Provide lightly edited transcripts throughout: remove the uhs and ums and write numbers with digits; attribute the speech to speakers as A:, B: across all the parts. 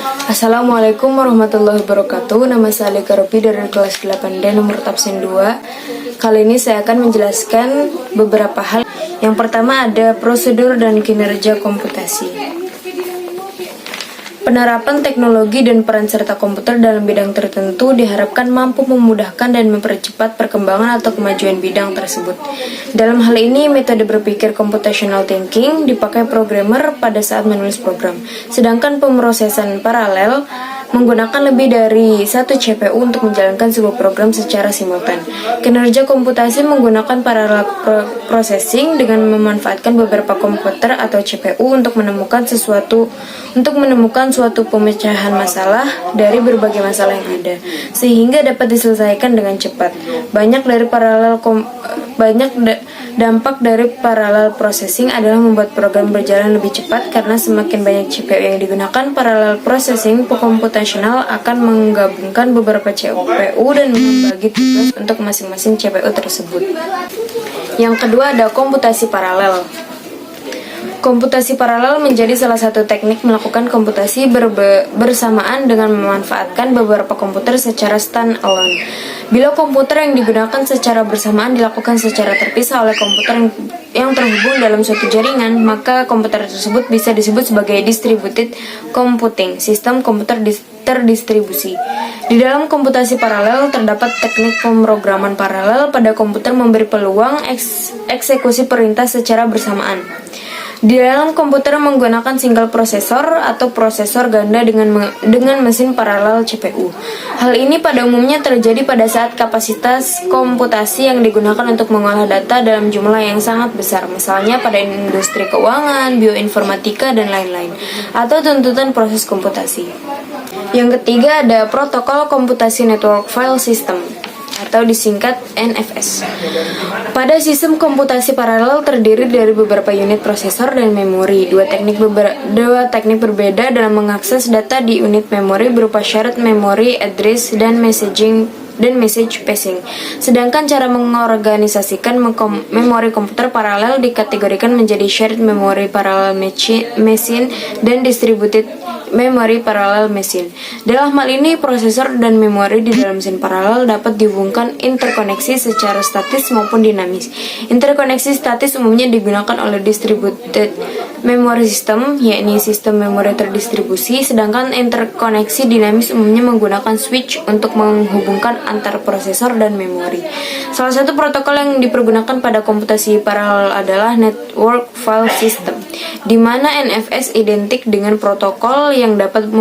A: Assalamualaikum warahmatullahi wabarakatuh. Nama saya Alika Rupi dari kelas 8D nomor absen 2. Kali ini saya akan menjelaskan beberapa hal. Yang pertama ada prosedur dan kinerja komputasi. Penerapan teknologi dan peran serta komputer dalam bidang tertentu diharapkan mampu memudahkan dan mempercepat perkembangan atau kemajuan bidang tersebut. Dalam hal ini, metode berpikir computational thinking dipakai programmer pada saat menulis program, sedangkan pemrosesan paralel menggunakan lebih dari satu CPU untuk menjalankan sebuah program secara simultan. Kinerja komputasi menggunakan parallel processing dengan memanfaatkan beberapa komputer atau CPU untuk menemukan suatu pemecahan masalah dari berbagai masalah yang ada, sehingga dapat diselesaikan dengan cepat. Dampak dari parallel processing adalah membuat program berjalan lebih cepat karena semakin banyak CPU yang digunakan. Parallel processing computational akan menggabungkan beberapa CPU dan membagi tugas untuk masing-masing CPU tersebut. Yang kedua ada komputasi paralel. Komputasi paralel menjadi salah satu teknik melakukan komputasi bersamaan dengan memanfaatkan beberapa komputer secara stand-alone. Bila komputer yang digunakan secara bersamaan dilakukan secara terpisah oleh komputer yang terhubung dalam suatu jaringan, maka komputer tersebut bisa disebut sebagai distributed computing, sistem komputer terdistribusi. Di dalam komputasi paralel terdapat teknik pemrograman paralel pada komputer memberi peluang eksekusi perintah secara bersamaan. Di dalam komputer menggunakan single prosesor atau prosesor ganda dengan mesin paralel CPU. Hal ini pada umumnya terjadi pada saat kapasitas komputasi yang digunakan untuk mengolah data dalam jumlah yang sangat besar, misalnya pada industri keuangan, bioinformatika, dan lain-lain, atau tuntutan proses komputasi. Yang ketiga ada protokol komputasi network file system, atau disingkat NFS. Pada sistem komputasi paralel terdiri dari beberapa unit prosesor dan memori. Dua teknik berbeda dalam mengakses data di unit memori berupa shared memory address dan message passing. Sedangkan cara mengorganisasikan memori komputer paralel dikategorikan menjadi shared memory parallel machine dan distributed memory parallel machine. Dalam hal ini, prosesor dan memori di dalam mesin paralel dapat dihubungkan interkoneksi secara statis maupun dinamis. Interkoneksi statis umumnya digunakan oleh distributed memory system, yakni sistem memori terdistribusi, sedangkan interkoneksi dinamis umumnya menggunakan switch untuk menghubungkan antar prosesor dan memori. Salah satu protokol yang dipergunakan pada komputasi paralel adalah network file system, di mana NFS identik dengan protokol yang dapat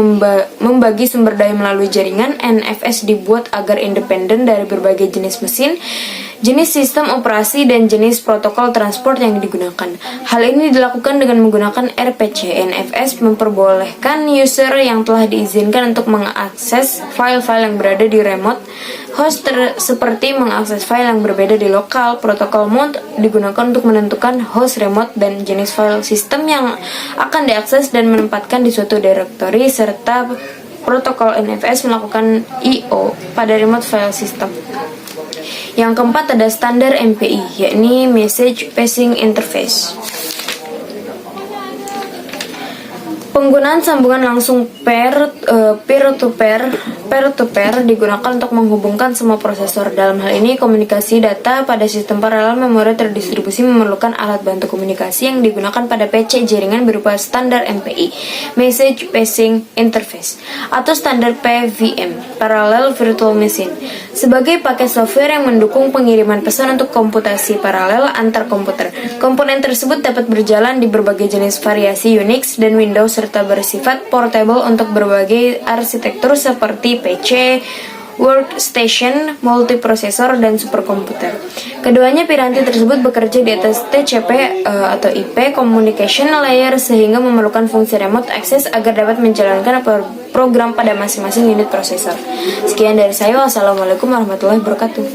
A: membagi sumber daya melalui jaringan. NFS dibuat agar independen dari berbagai jenis mesin, jenis sistem operasi, dan jenis protokol transport yang digunakan. Hal ini dilakukan dengan menggunakan RPC. NFS memperbolehkan user yang telah diizinkan untuk mengakses file-file yang berada di remote host seperti mengakses file yang berbeda di lokal. Protokol mount digunakan untuk menentukan host remote dan jenis file sistem yang akan diakses dan menempatkan di suatu directory, serta protokol NFS melakukan I/O pada remote file system. Yang keempat ada standar MPI, yakni Message Passing Interface. Penggunaan sambungan langsung peer-to-peer digunakan untuk menghubungkan semua prosesor. Dalam hal ini, komunikasi data pada sistem paralel memori terdistribusi memerlukan alat bantu komunikasi yang digunakan pada PC jaringan berupa standar MPI, Message Passing Interface, atau standar PVM, Parallel Virtual Machine, sebagai paket software yang mendukung pengiriman pesan untuk komputasi paralel antar komputer. Komponen tersebut dapat berjalan di berbagai jenis variasi Unix dan Windows serta bersifat portable untuk berbagai arsitektur seperti PC, workstation, multiprosesor, dan superkomputer. Keduanya piranti tersebut bekerja di atas TCP atau IP communication layer sehingga memerlukan fungsi remote access agar dapat menjalankan program pada masing-masing unit prosesor. Sekian dari saya. Wassalamualaikum warahmatullahi wabarakatuh.